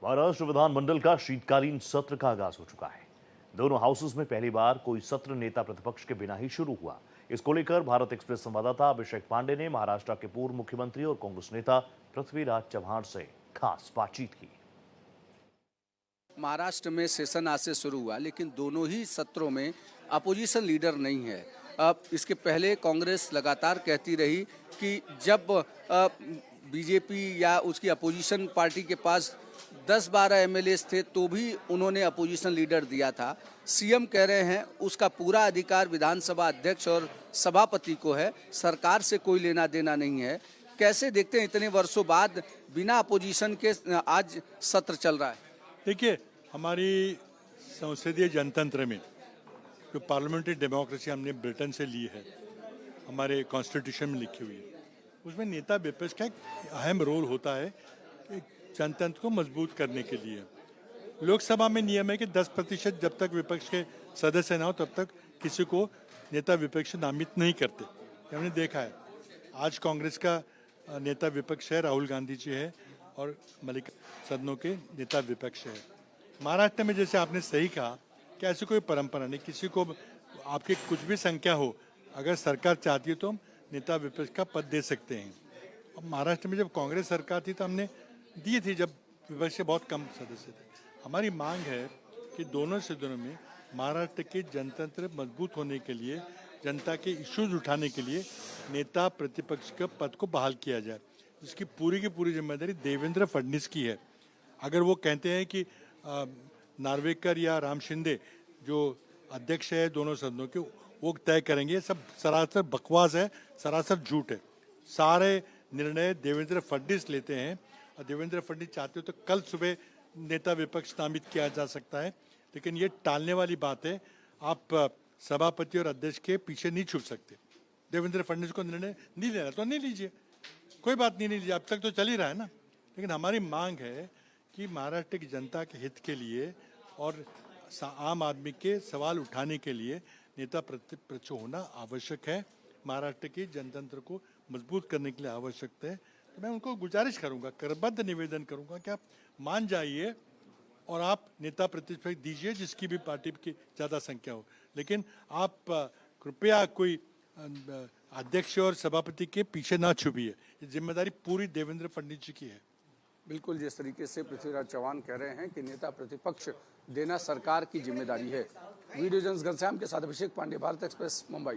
महाराष्ट्र विधानमंडल का शीतकालीन सत्र का आगाज हो चुका है। दोनों हाउसेस में पहली बार कोई सत्र नेता प्रतिपक्ष के बिना ही शुरू हुआ। इसको लेकर भारत एक्सप्रेस संवाददाता अभिषेक पांडे ने महाराष्ट्र के पूर्व मुख्यमंत्री और कांग्रेस नेता पृथ्वीराज चव्हाण से खास बातचीत की। महाराष्ट्र में सेशन आज से शुरू हुआ, लेकिन दोनों ही सत्रों में अपोजिशन लीडर नहीं है। अब इसके पहले कांग्रेस लगातार कहती रही कि जब बीजेपी या उसकी अपोजिशन पार्टी के पास 10-12 एमएलए थे तो भी उन्होंने अपोजिशन लीडर दिया था। सीएम कह रहे हैं उसका पूरा अधिकार विधानसभा अध्यक्ष और सभापति को है, सरकार से कोई लेना देना नहीं है। कैसे देखते हैं इतने वर्षों बाद बिना अपोजिशन के आज सत्र चल रहा है? देखिए, हमारी संसदीय जनतंत्र में जो पार्लियामेंट्री डेमोक्रेसी हमने ब्रिटेन से ली है, हमारे कॉन्स्टिट्यूशन में लिखी हुई है, उसमें नेता विपक्ष का एक अहम रोल होता है कि जनतंत्र को मजबूत करने के लिए। लोकसभा में नियम है कि 10% जब तक विपक्ष के सदस्य ना हो तब तक किसी को नेता विपक्ष नामित नहीं करते। हमने देखा है, आज कांग्रेस का नेता विपक्ष है, राहुल गांधी जी है, और मल्लिकार्जुन सदनों के नेता विपक्ष है। महाराष्ट्र में जैसे आपने सही कहा कि ऐसी कोई परंपरा नहीं, किसी को आपकी कुछ भी संख्या हो, अगर सरकार चाहती है तो हम नेता विपक्ष का पद दे सकते हैं। अब महाराष्ट्र में जब कांग्रेस सरकार थी तो हमने दी थी, जब विपक्ष के बहुत कम सदस्य थे। हमारी मांग है कि दोनों सदनों में महाराष्ट्र के जनतंत्र मजबूत होने के लिए, जनता के इश्यूज उठाने के लिए नेता प्रतिपक्ष के पद को बहाल किया जाए। इसकी पूरी की पूरी जिम्मेदारी देवेंद्र फडणवीस की है। अगर वो कहते हैं कि नार्वेकर या राम शिंदे जो अध्यक्ष है दोनों सदनों के, वो तय करेंगे, सब सरासर बकवास है, सरासर झूठ है। सारे निर्णय देवेंद्र फडणवीस लेते हैं, और देवेंद्र फडणवीस चाहते हो तो कल सुबह नेता विपक्ष नामित किया जा सकता है, लेकिन ये टालने वाली बात है। आप सभापति और अध्यक्ष के पीछे नहीं छुप सकते। देवेंद्र फडणवीस को निर्णय नहीं लेना तो नहीं लीजिए, कोई बात नहीं लीजिए, अब तक तो चल ही रहा है ना। लेकिन हमारी मांग है कि महाराष्ट्र की जनता के हित के लिए और आम आदमी के सवाल उठाने के लिए नेता प्रतिपक्ष होना आवश्यक है। महाराष्ट्र की जनतंत्र को मजबूत करने के लिए आवश्यक है। तो मैं उनको गुजारिश करूंगा, करबद्ध निवेदन करूंगा कि आप मान जाइए और आप नेता प्रतिपक्ष दीजिए जिसकी भी पार्टी की ज़्यादा संख्या हो, लेकिन आप कृपया कोई अध्यक्ष और सभापति के पीछे ना छुपिए। ये जिम्मेदारी पूरी देवेंद्र फडणवीस जी की है। बिल्कुल, जिस तरीके से पृथ्वीराज चव्हाण कह रहे हैं कि नेता प्रतिपक्ष देना सरकार की जिम्मेदारी है। वीडियो जर्नलिस्ट घनश्याम के साथ अभिषेक पांडे, भारत एक्सप्रेस, मुंबई।